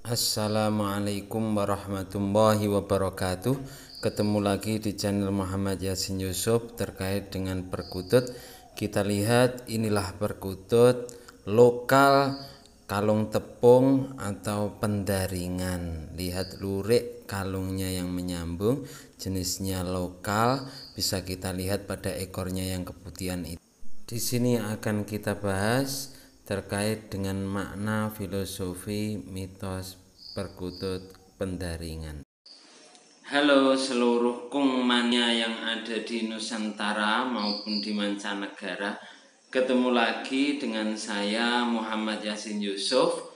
Assalamualaikum warahmatullahi wabarakatuh. Ketemu lagi di channel Muhammad Yasin Yusuf terkait dengan perkutut. Kita lihat inilah perkutut lokal kalung tepung atau pendaringan. Lihat lurik kalungnya yang menyambung, jenisnya lokal. Bisa kita lihat pada ekornya yang keputihan itu. Di sini akan kita bahas terkait dengan makna, filosofi, mitos perkutut pendaringan. Halo seluruh kungmania yang ada di Nusantara maupun di mancanegara. Ketemu lagi dengan saya Muhammad Yasin Yusuf.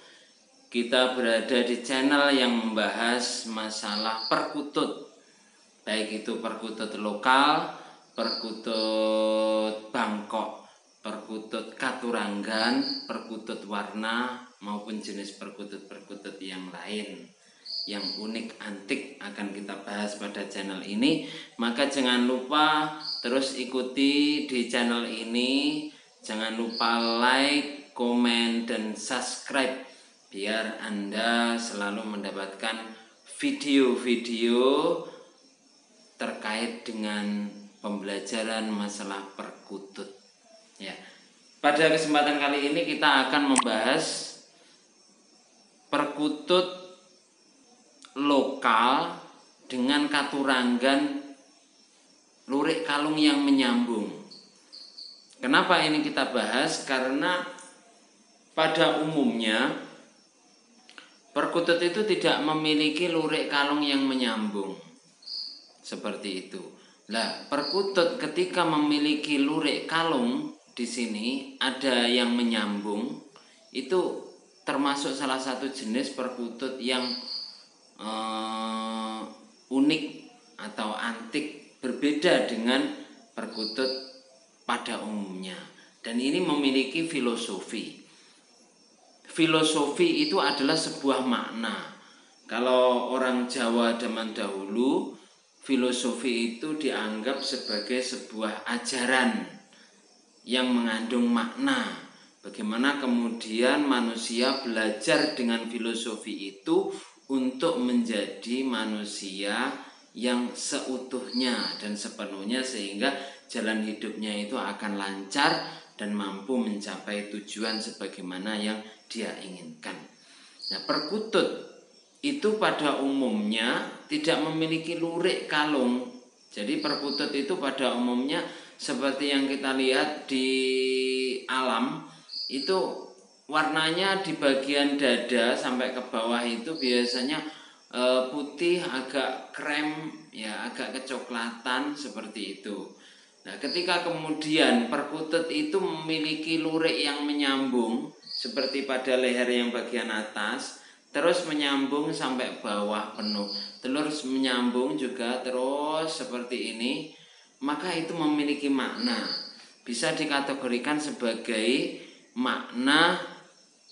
Kita berada di channel yang membahas masalah perkutut, baik itu perkutut lokal, perkutut Bangkok, perkutut Katuranggan, perkutut warna, maupun jenis perkutut-perkutut yang lain yang unik antik akan kita bahas pada channel ini. Maka jangan lupa terus ikuti di channel ini. Jangan lupa like, komen, dan subscribe biar Anda selalu mendapatkan video-video terkait dengan pembelajaran masalah perkutut. Ya. Pada kesempatan kali ini kita akan membahas perkutut lokal dengan Katuranggan lurik kalung yang menyambung. Kenapa ini kita bahas? Karena pada umumnya perkutut itu tidak memiliki lurik kalung yang menyambung. Seperti itu. Nah, perkutut ketika memiliki lurik kalung di sini ada yang menyambung, itu termasuk salah satu jenis perkutut yang unik atau antik, berbeda dengan perkutut pada umumnya. Dan ini memiliki filosofi. Filosofi itu adalah sebuah makna. Kalau orang Jawa zaman dahulu, filosofi itu dianggap sebagai sebuah ajaran yang mengandung makna. Bagaimana kemudian manusia belajar dengan filosofi itu untuk menjadi manusia yang seutuhnya dan sepenuhnya, sehingga jalan hidupnya itu akan lancar dan mampu mencapai tujuan sebagaimana yang dia inginkan. Nah, perkutut itu pada umumnya tidak memiliki lurik kalung. Jadi perkutut itu pada umumnya seperti yang kita lihat di alam, itu warnanya di bagian dada sampai ke bawah itu biasanya putih, agak krem, ya agak kecoklatan seperti itu. Nah, ketika kemudian perkutut itu memiliki lurik yang menyambung seperti pada leher yang bagian atas, terus menyambung sampai bawah penuh, terus menyambung juga terus seperti ini, maka itu memiliki makna. Bisa dikategorikan sebagai makna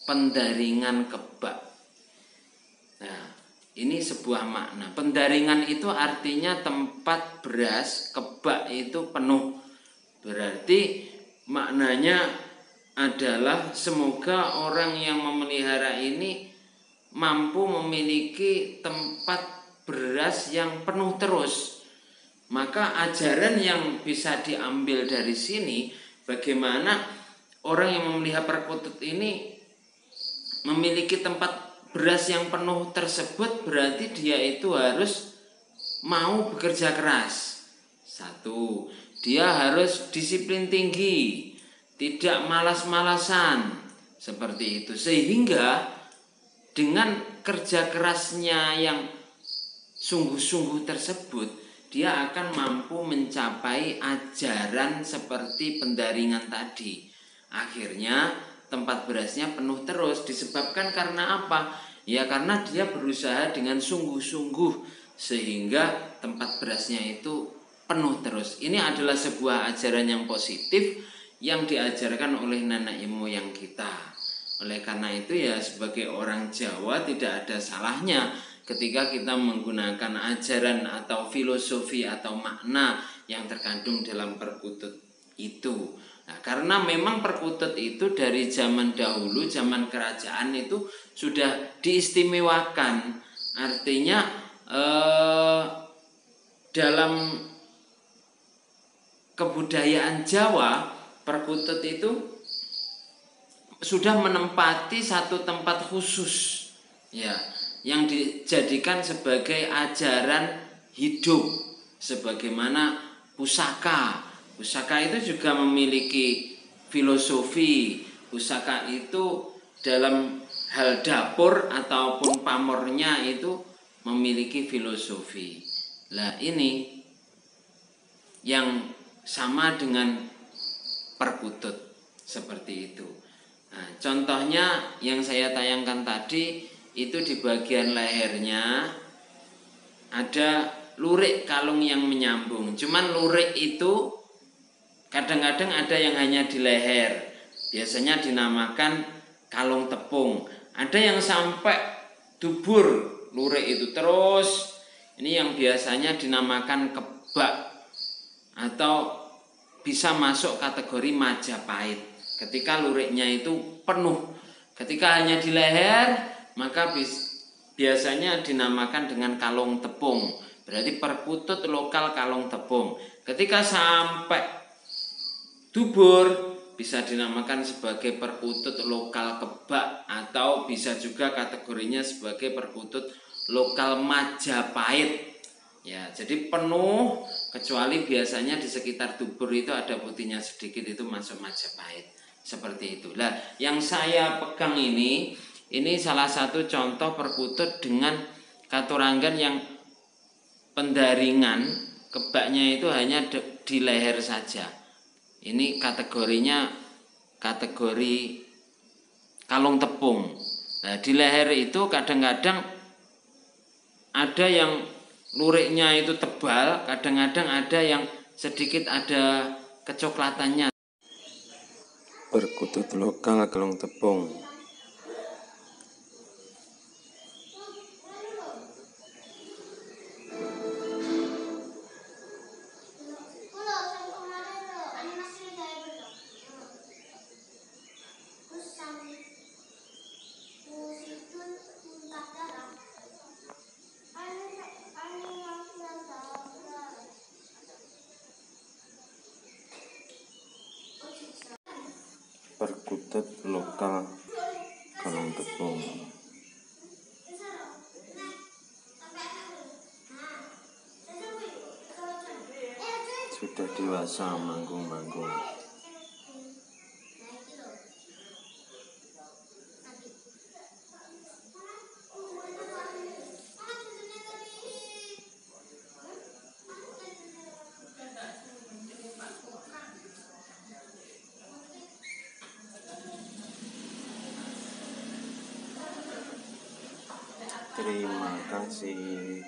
pendaringan kebak. Nah, ini sebuah makna. Pendaringan itu artinya tempat beras, kebak itu penuh. Berarti maknanya adalah semoga orang yang memelihara ini mampu memiliki tempat beras yang penuh terus. Maka ajaran yang bisa diambil dari sini, bagaimana orang yang memelihara perkutut ini memiliki tempat beras yang penuh tersebut, berarti dia itu harus mau bekerja keras. Satu, dia harus disiplin tinggi, tidak malas-malasan, seperti itu. Sehingga dengan kerja kerasnya yang sungguh-sungguh tersebut, dia akan mampu mencapai ajaran seperti pendaringan tadi. Akhirnya tempat berasnya penuh terus. Disebabkan karena apa? Ya karena dia berusaha dengan sungguh-sungguh sehingga tempat berasnya itu penuh terus. Ini adalah sebuah ajaran yang positif yang diajarkan oleh nenek moyang kita. Oleh karena itu ya sebagai orang Jawa tidak ada salahnya ketika kita menggunakan ajaran atau filosofi atau makna yang terkandung dalam perkutut itu. Nah, karena memang perkutut itu dari zaman dahulu, zaman kerajaan itu sudah diistimewakan. Artinya dalam kebudayaan Jawa, perkutut itu sudah menempati satu tempat khusus, ya, yang dijadikan sebagai ajaran hidup, sebagaimana pusaka. Pusaka itu juga memiliki filosofi. Pusaka itu dalam hal dapur ataupun pamornya itu memiliki filosofi. Nah, ini yang sama dengan perkutut seperti itu. Nah, contohnya yang saya tayangkan tadi itu di bagian lehernya ada lurik kalung yang menyambung. Cuman lurik itu kadang-kadang ada yang hanya di leher. Biasanya dinamakan kalung tepung. Ada yang sampai dubur lurik itu terus. Ini yang biasanya dinamakan kebak atau bisa masuk kategori Majapahit. Ketika luriknya itu penuh. Ketika hanya di leher, maka biasanya dinamakan dengan kalung tepung. Berarti perkutut lokal kalung tepung. Ketika sampai dubur, bisa dinamakan sebagai perkutut lokal kebak, atau bisa juga kategorinya sebagai perkutut lokal Majapahit. Ya, jadi penuh, kecuali biasanya di sekitar dubur itu ada putihnya sedikit, itu masuk Majapahit. Seperti itulah yang saya pegang ini salah satu contoh perkutut dengan katuranggan yang pendaringan kebaknya itu hanya di leher saja. Ini kategorinya kategori kalung tepung. Nah, di leher itu kadang-kadang ada yang luriknya itu tebal, kadang-kadang ada yang sedikit ada kecoklatannya. Perkutut lokal kalung tepung. Perkutut lokal kalung tepung. Sudah dewasa manggung-manggung. Terima kasih.